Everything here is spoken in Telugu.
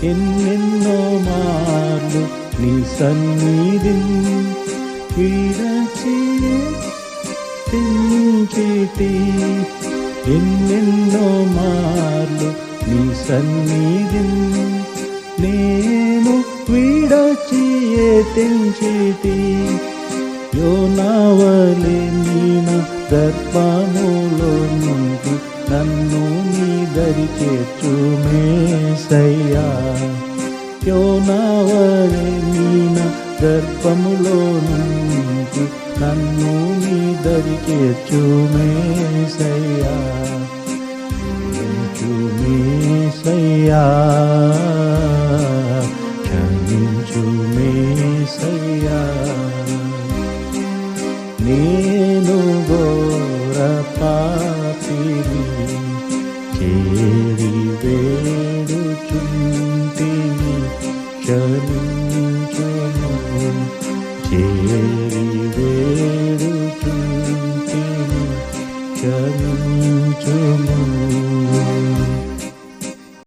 ఎన్నెన్నో మార్లు నీ సన్నిధిని విడచి తెంచితి. ఎన్నెన్నో మార్లు నీ సన్నిధిని నేను విడచి తెంచితి. యోనావలే నీన గర్భములో నుండి నన్ను నీ దరి చేర్చుమేసయ్యా. యోనావలే నీన గర్భములో నుండి నన్ను నీ దరి చేర్చుమేసయ్యా. క్షమించుమేసయ్యా, క్షమించుమేసయ్యా. నేను ఘోర పాపిని చేరి వేడుచుంటిని, క్షమించుము. చేరి వేడుచుంటిని, క్షమించుము.